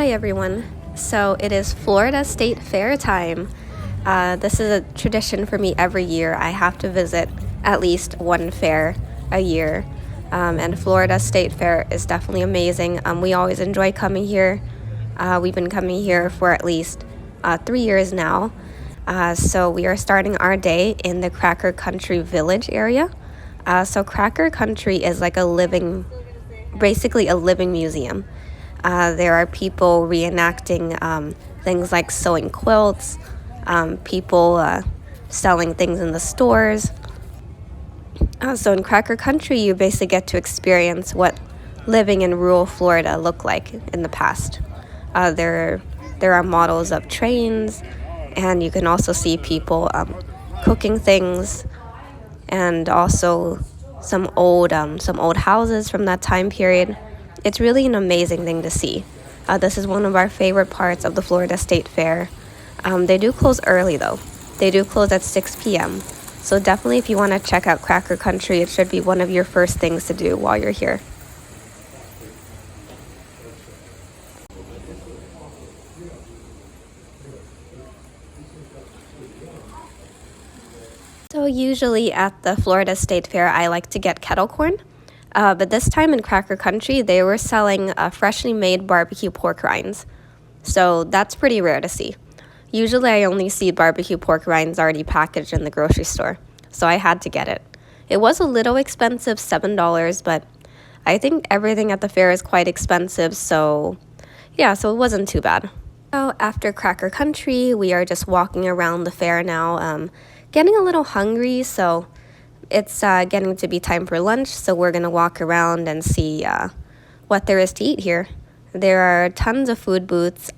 Hi everyone. So it is Florida State Fair time. This is a tradition for me every year. I have to visit at least one fair a year. And Florida State Fair is definitely amazing. We always enjoy coming here. We've been coming here for at least 3 years now. So we are starting our day in the Cracker Country Village area. So Cracker Country is like basically a living museum. There are people reenacting things like sewing quilts, people selling things in the stores. So in Cracker Country, you basically get to experience what living in rural Florida looked like in the past. There are models of trains, and you can also see people cooking things, and also some old houses from that time period. It's really an amazing thing to see. This is one of our favorite parts of the Florida State Fair. They do close early though. They do close at 6 p.m. So definitely if you want to check out Cracker Country, it should be one of your first things to do while you're here. So usually at the Florida State Fair, I like to get kettle corn. But this time in Cracker Country, they were selling freshly made barbecue pork rinds. So that's pretty rare to see. Usually I only see barbecue pork rinds already packaged in the grocery store. So I had to get it. It was a little expensive, $7, but I think everything at the fair is quite expensive. So yeah, so it wasn't too bad. So after Cracker Country, we are just walking around the fair now, getting a little hungry, so it's getting to be time for lunch, so we're going to walk around and see what there is to eat here. There are tons of food booths,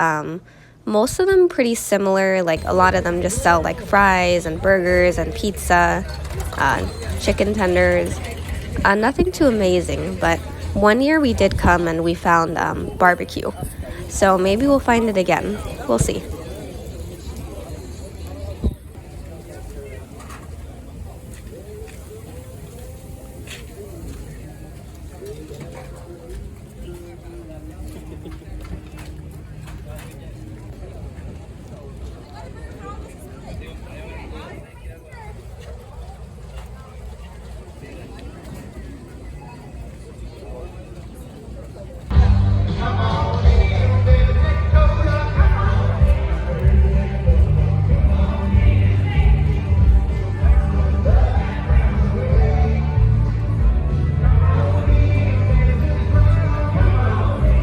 most of them pretty similar, like a lot of them just sell like fries and burgers and pizza, chicken tenders, nothing too amazing, but one year we did come and we found barbecue, so maybe we'll find it again. We'll see.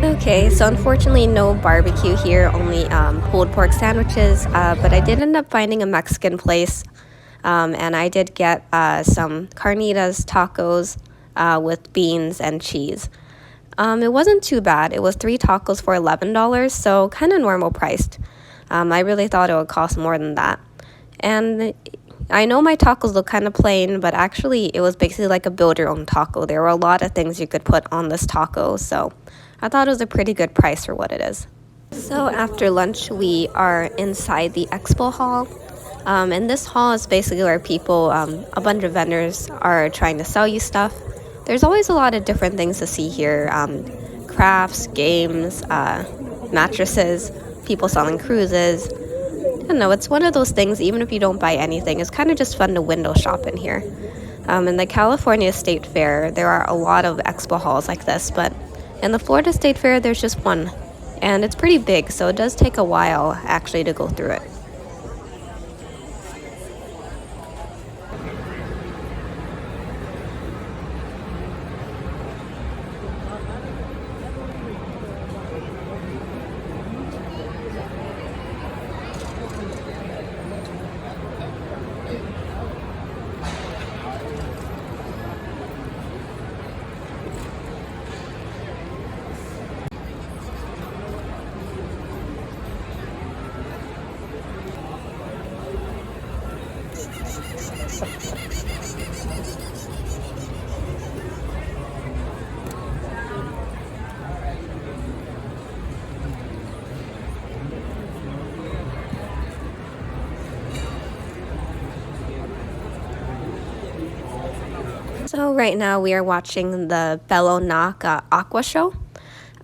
Okay, so unfortunately no barbecue here, only pulled pork sandwiches, but I did end up finding a Mexican place, and I did get some carnitas tacos with beans and cheese. It wasn't too bad. It was 3 tacos for $11, so kind of normal priced. I really thought it would cost more than that. And I know my tacos look kind of plain, but actually it was basically like a build-your-own taco. There were a lot of things you could put on this taco, so I thought it was a pretty good price for what it is. So after lunch, we are inside the Expo Hall. And this hall is basically where people, a bunch of vendors are trying to sell you stuff. There's always a lot of different things to see here. Crafts, games, mattresses, people selling cruises. I don't know, it's one of those things, even if you don't buy anything, it's kind of just fun to window shop in here. In the California State Fair, there are a lot of expo halls like this, but in the Florida State Fair, there's just one, and it's pretty big, so it does take a while actually to go through it. So right now we are watching the Bello Nock Aqua Show.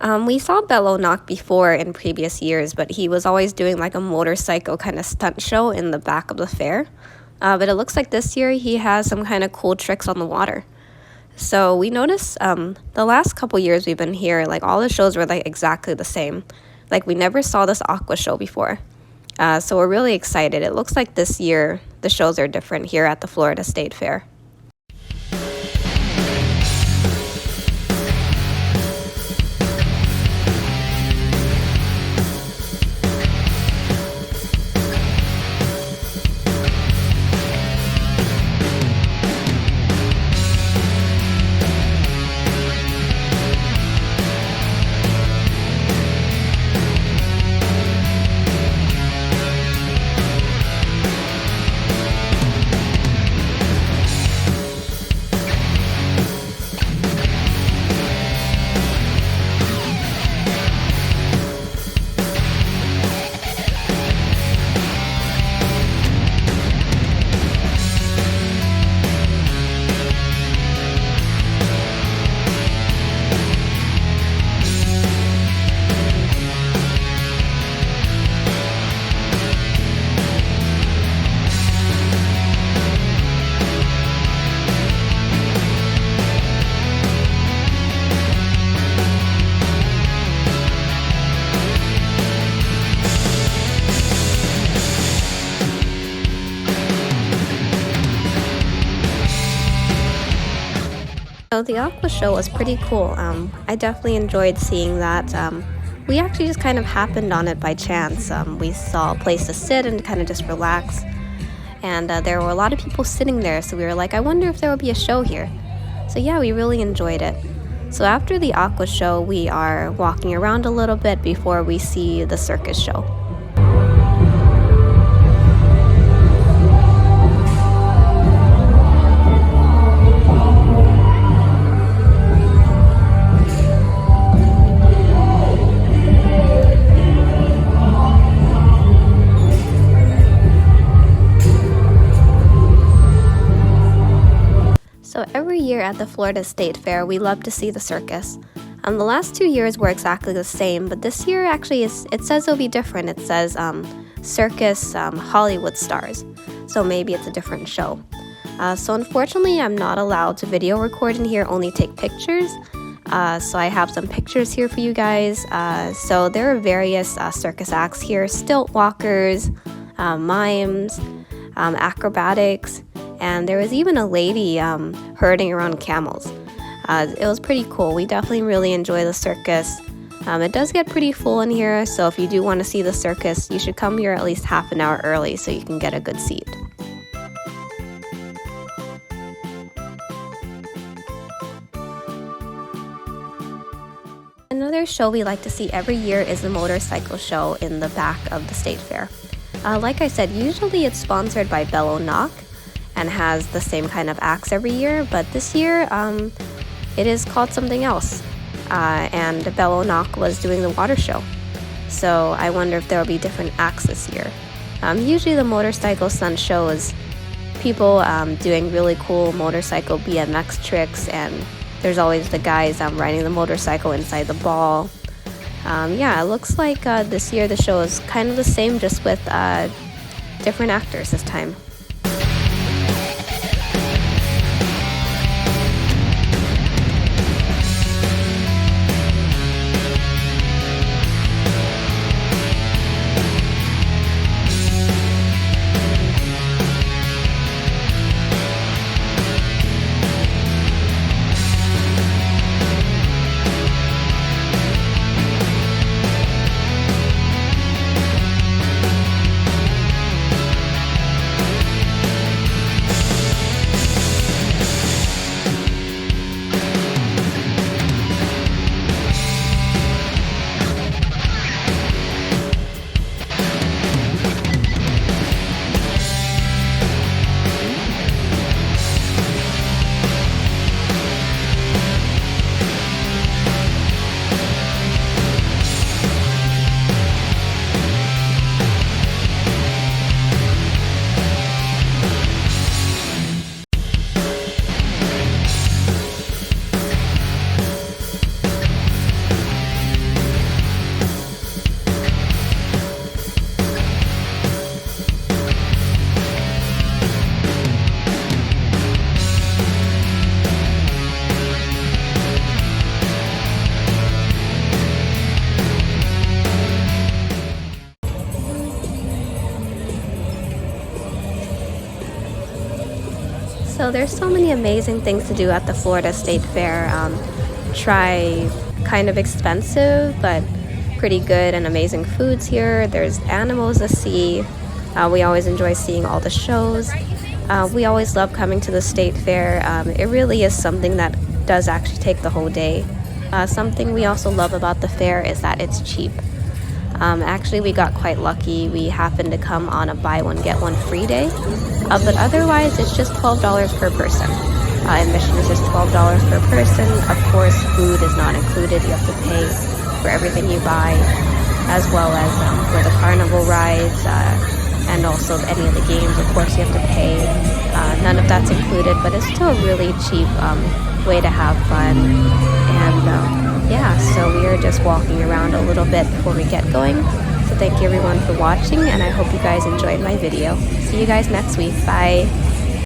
We saw Bello Nock before in previous years, but he was always doing like a motorcycle kind of stunt show in the back of the fair. But it looks like this year he has some kind of cool tricks on the water. So we noticed the last couple years we've been here, like all the shows were like exactly the same. Like we never saw this Aqua Show before. So we're really excited. It looks like this year the shows are different here at the Florida State Fair. So the Aqua Show was pretty cool. I definitely enjoyed seeing that. We actually just kind of happened on it by chance. We saw a place to sit and kind of just relax. And there were a lot of people sitting there, so we were like, I wonder if there will be a show here. So yeah, we really enjoyed it. So after the Aqua Show, we are walking around a little bit before we see the Circus show. So every year at the Florida State Fair, we love to see the circus. The last 2 years were exactly the same, but this year actually it says it'll be different. It says Circus Hollywood Stars, so maybe it's a different show. So unfortunately, I'm not allowed to video record in here, only take pictures. So I have some pictures here for you guys. So there are various circus acts here, stilt walkers, mimes, acrobatics, and there was even a lady herding around camels. It was pretty cool. We definitely really enjoy the circus. It does get pretty full in here, so if you do want to see the circus, you should come here at least half an hour early so you can get a good seat. Another show we like to see every year is the motorcycle show in the back of the state fair. Like I said, usually it's sponsored by Bello Nock and has the same kind of acts every year, but this year it is called something else. And Bello Nock was doing the water show. So I wonder if there will be different acts this year. Usually the motorcycle stunt show is people doing really cool motorcycle BMX tricks, and there's always the guys riding the motorcycle inside the ball. Yeah, it looks like this year the show is kind of the same, just with different actors this time. So there's so many amazing things to do at the Florida State Fair. Try kind of expensive, but pretty good and amazing foods here. There's animals to see. We always enjoy seeing all the shows. We always love coming to the State Fair. It really is something that does actually take the whole day. Something we also love about the fair is that it's cheap. Actually, we got quite lucky. We happened to come on a buy one get one free day, but otherwise it's just $12 per person. Admission is just $12 per person. Of course, food is not included. You have to pay for everything you buy, as well as for the carnival rides and also any of the games. Of course, you have to pay. None of that's included, but it's still a really cheap way to have fun. And yeah, so we are just walking around a little bit before we get going. So thank you everyone for watching, and I hope you guys enjoyed my video. See you guys next week. Bye.